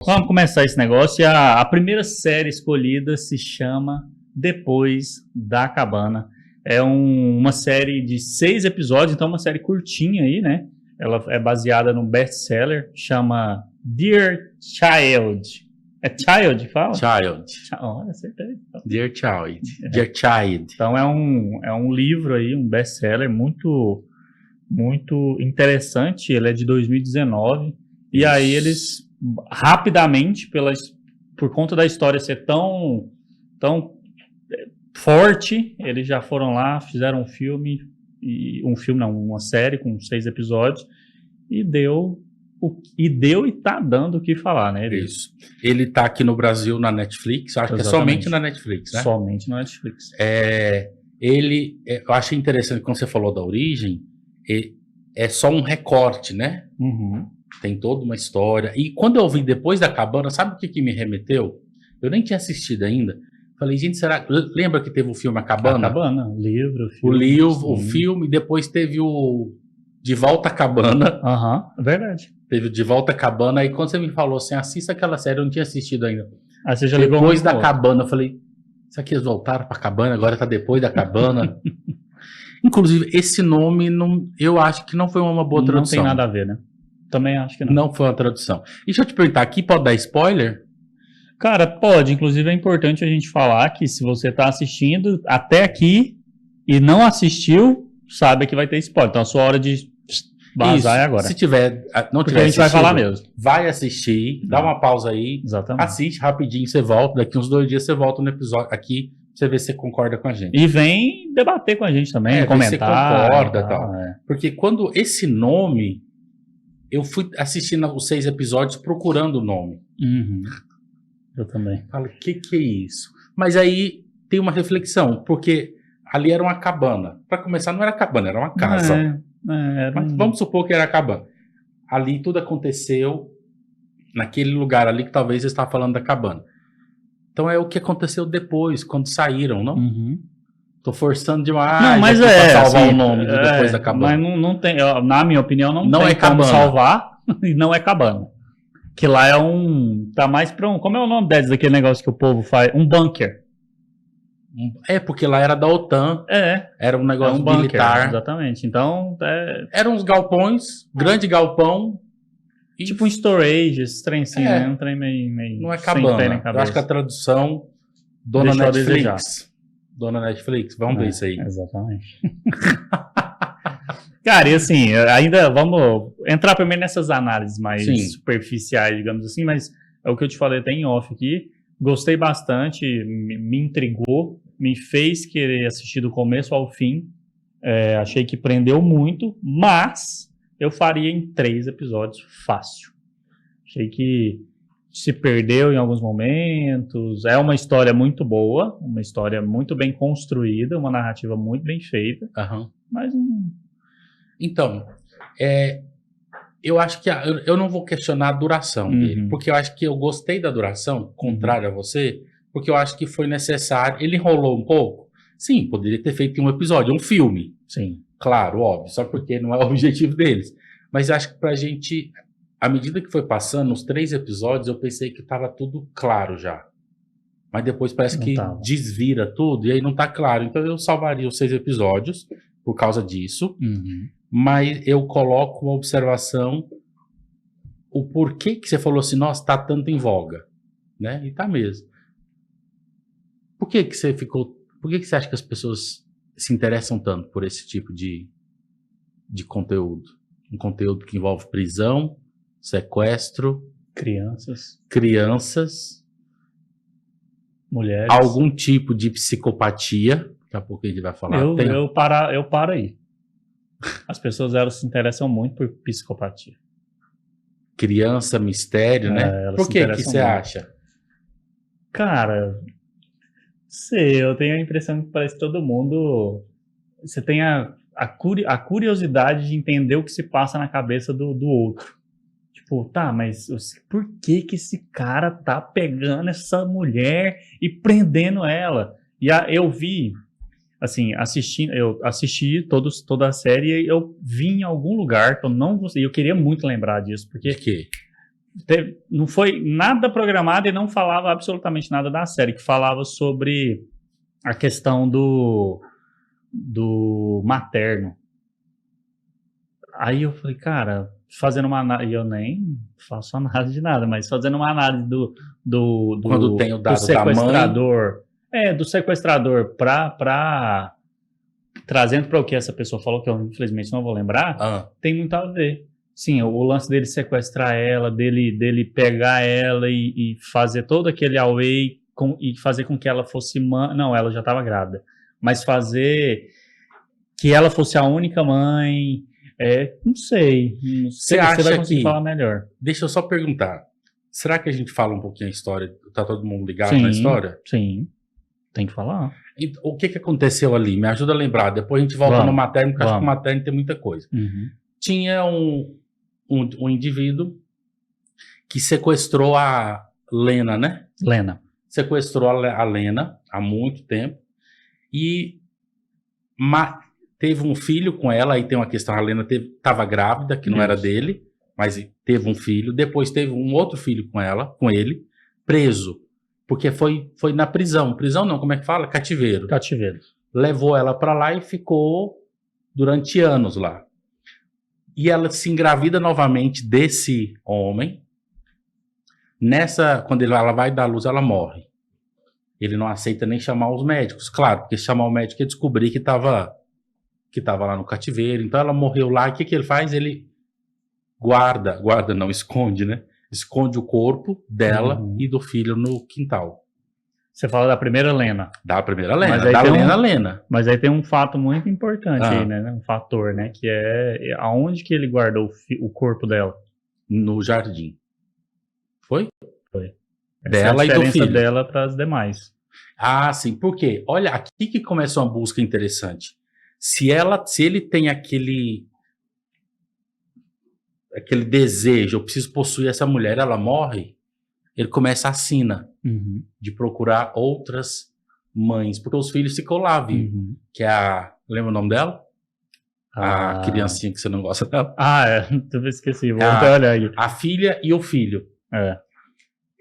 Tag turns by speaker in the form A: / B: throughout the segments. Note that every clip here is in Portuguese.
A: Vamos começar esse negócio. E a primeira série escolhida se chama Depois da Cabana. É uma série de 6 episódios, então uma série curtinha aí, né? Ela é baseada num best-seller, chama Dear Child. É Child, fala?
B: Child.
A: Olha, acertei.
B: Dear Child. Dear Child.
A: Então é um livro aí, um best-seller muito, muito interessante. Ele é de 2019. E aí eles, rapidamente, por conta da história ser tão forte, eles já foram lá, fizeram uma série com 6 episódios, e tá dando o que falar, né?
B: Isso. Ele tá aqui no Brasil na Netflix, acho que é somente na Netflix, né?
A: Somente na Netflix.
B: Eu achei interessante quando você falou da origem, é só um recorte, né?
A: Uhum.
B: Tem toda uma história. E quando eu vi Depois da Cabana, sabe o que me remeteu? Eu nem tinha assistido ainda. Falei, gente, será... Lembra que teve o filme A Cabana?
A: A Cabana, o livro,
B: o livro, o filme, depois teve o De Volta à Cabana.
A: Aham, verdade.
B: Teve o De Volta à Cabana, aí quando você me falou assim, assista aquela série, eu não tinha assistido ainda.
A: Aí você já
B: Depois da Cabana, eu falei, será que eles voltaram pra Cabana, agora tá Depois da Cabana? Inclusive, esse nome, eu acho que não foi uma boa tradução.
A: Não tem nada a ver, né? Também acho que não.
B: Não foi uma tradução. Deixa eu te perguntar, aqui pode dar spoiler?
A: Cara, pode. Inclusive é importante a gente falar que se você está assistindo até aqui e não assistiu, sabe que vai ter spoiler. Então a sua hora de vazar é agora.
B: Se tiver, não
A: porque
B: tiver
A: a gente vai falar mesmo.
B: Vai assistir, dá uma pausa aí.
A: Exatamente.
B: Assiste rapidinho, você volta. Daqui uns 2 dias você volta no episódio aqui, pra você ver se você concorda com a gente.
A: E vem debater com a gente também, comentar.
B: Se você concorda e tal. Porque quando esse nome... Eu fui assistindo os 6 episódios procurando o nome.
A: Uhum. Eu também.
B: Falo, o que é isso? Mas aí tem uma reflexão, porque ali era uma cabana. Para começar, não era cabana, era uma casa. Mas vamos supor que era cabana. Ali tudo aconteceu naquele lugar ali que talvez você estava falando da cabana. Então é o que aconteceu depois, quando saíram, não?
A: Uhum.
B: Tô forçando demais.
A: Não, mas
B: pra salvar
A: assim,
B: o nome do Depois da Cabana.
A: Mas não tem, na minha opinião, não tem
B: é
A: como
B: cabana.
A: salvar e não é cabana. Que lá tá mais pra como é o nome daquele negócio que o povo faz? Um bunker.
B: Porque lá era da OTAN. Era um negócio
A: bunker,
B: militar.
A: Exatamente. Então,
B: eram uns galpões, grande galpão.
A: Tipo um storage, esse trem assim, né? Um trem meio
B: não é cabana. Eu acho que a tradução Dona Netflix. Dona Netflix, vamos ver isso aí.
A: Exatamente. Cara, e assim, ainda vamos entrar primeiro nessas análises mais superficiais, digamos assim, mas é o que eu te falei até em off aqui. Gostei bastante, me intrigou, me fez querer assistir do começo ao fim. Achei que prendeu muito, mas eu faria em 3 episódios fácil. Achei que se perdeu em alguns momentos. É uma história muito boa, uma história muito bem construída, uma narrativa muito bem feita. Mas
B: então, eu acho que eu não vou questionar a duração dele, porque eu acho que eu gostei da duração, contrário a você, porque eu acho que foi necessário. Ele enrolou um pouco? Sim, poderia ter feito um episódio, um filme.
A: Sim.
B: Claro, óbvio, só porque não é o objetivo deles. Mas eu acho que pra gente... À medida que foi passando, os 3 episódios, eu pensei que estava tudo claro já. Mas depois parece que desvira tudo e aí não tá claro. Então eu salvaria os 6 episódios por causa disso. Mas eu coloco uma observação, o porquê que você falou assim, nossa, tá tanto em voga. Né? E tá mesmo. Por que você acha que as pessoas se interessam tanto por esse tipo de conteúdo? Um conteúdo que envolve prisão, sequestro, crianças,
A: mulheres,
B: algum tipo de psicopatia. Daqui a pouco a gente vai falar.
A: Eu paro aí. As pessoas elas se interessam muito por psicopatia.
B: Criança, mistério, né? Por que você acha?
A: Cara, sei, eu tenho a impressão que parece que todo mundo... Você tem a curiosidade de entender o que se passa na cabeça do outro. Tipo, tá, mas por que esse cara tá pegando essa mulher e prendendo ela? E eu vi, assim, eu assisti toda a série e eu vi em algum lugar, então eu queria muito lembrar disso, porque...
B: De quê?
A: não foi nada programado e não falava absolutamente nada da série, que falava sobre a questão do materno. Aí eu falei, cara, fazendo uma análise, eu nem faço análise de nada, mas fazendo uma análise
B: quando tem o dado
A: do sequestrador,
B: da mãe,
A: do sequestrador para trazendo para o que essa pessoa falou, que eu infelizmente não vou lembrar, tem muito a ver. Sim, o lance dele sequestrar ela, dele pegar ela e fazer todo aquele away e fazer com que ela fosse mãe. Não, ela já estava grávida. Mas fazer que ela fosse a única mãe. Não sei.
B: Você acha
A: vai conseguir
B: que...
A: falar melhor.
B: Deixa eu só perguntar. Será que a gente fala um pouquinho a história? Tá todo mundo ligado na história?
A: Sim, tem que falar.
B: O que aconteceu ali? Me ajuda a lembrar. Depois a gente volta no materno, porque acho que o materno tem muita coisa. Tinha um indivíduo que sequestrou a Lena, né?
A: Lena.
B: Sequestrou a Lena há muito tempo e teve um filho com ela. Aí tem uma questão, a Lena estava grávida, que não era dele, mas teve um filho. Depois teve um outro filho com ele, preso, porque foi na prisão. Prisão não, como é que fala? Cativeiro.
A: Cativeiro. Levou
B: ela para lá e ficou durante anos lá. E ela se engravida novamente desse homem. Quando ela vai dar luz, ela morre. Ele não aceita nem chamar os médicos. Claro, porque se chamar o médico, ia descobrir que estava lá no cativeiro. Então ela morreu lá. E o que ele faz? Ele guarda não, esconde, né? Esconde o corpo dela e do filho no quintal.
A: Você fala da primeira Lena.
B: Da primeira Lena, da Lena.
A: Mas aí tem um fato muito importante aí, né? Um fator, né? Que é aonde que ele guardou o corpo dela?
B: No jardim. Foi?
A: Foi.
B: Dela e do filho.
A: A diferença dela para as demais.
B: Ah, sim. Por quê? Olha, aqui que começa uma busca interessante. Se ele tem aquele desejo, eu preciso possuir essa mulher, ela morre, ele começa a sina de procurar outras mães, porque os filhos ficam lá, viu? Que é lembra o nome dela? A criancinha que você não gosta dela.
A: Eu esqueci, vou até olhar aqui.
B: A filha e o filho.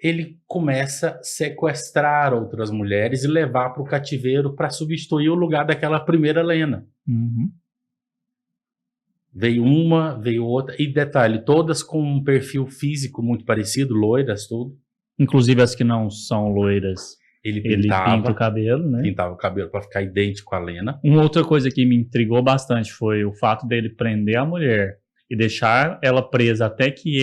B: Ele começa a sequestrar outras mulheres e levar para o cativeiro para substituir o lugar daquela primeira Lena. Veio uma, veio outra. E detalhe, todas com um perfil físico muito parecido, loiras, tudo.
A: Inclusive as que não são loiras. Ele pinta o cabelo, né?
B: Pintava o cabelo para ficar idêntico à Lena.
A: Uma outra coisa que me intrigou bastante foi o fato dele prender a mulher e deixar ela presa até que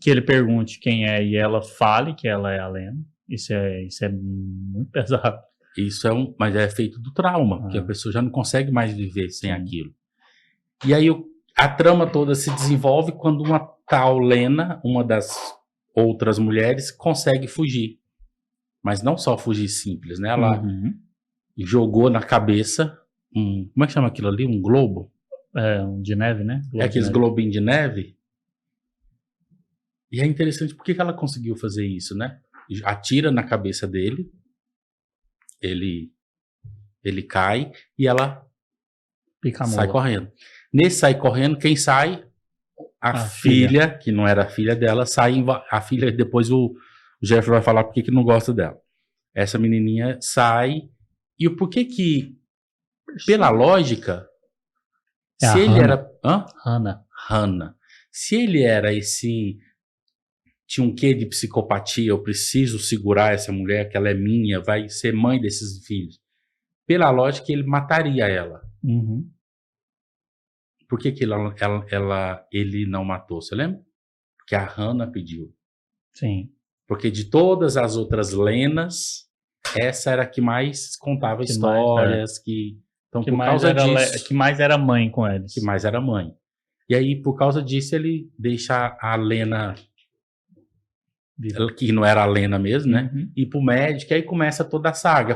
A: ele pergunte quem é e ela fale que ela é a Lena. Isso é muito pesado.
B: Mas é feito do trauma, porque a pessoa já não consegue mais viver sem aquilo. E aí a trama toda se desenvolve quando uma tal Lena, uma das outras mulheres, consegue fugir. Mas não só fugir simples, né? Ela jogou na cabeça como é que chama aquilo ali? Um globo?
A: Um de neve, né?
B: Aqueles globinhos de neve. E é interessante porque que ela conseguiu fazer isso, né? Atira na cabeça dele, ele cai e ela sai correndo. Nesse sai correndo, quem sai? A filha, que não era a filha dela, sai. A filha, depois o Jeff vai falar porque que não gosta dela. Essa menininha sai. E o porquê que, pela lógica, se ele era... Hannah. Se ele era tinha um quê de psicopatia, eu preciso segurar essa mulher, que ela é minha, vai ser mãe desses filhos. Pela lógica, ele mataria ela. Por que ele não matou? Você lembra? Porque a Hannah pediu.
A: Sim.
B: Porque de todas as outras Lenas, essa era a que mais contava histórias, então por causa disso...
A: Que mais era mãe com eles.
B: Que mais era mãe. E aí, por causa disso, ele deixa a Lena, que não era a Lena mesmo, né? Ir pro médico, e aí começa toda a saga.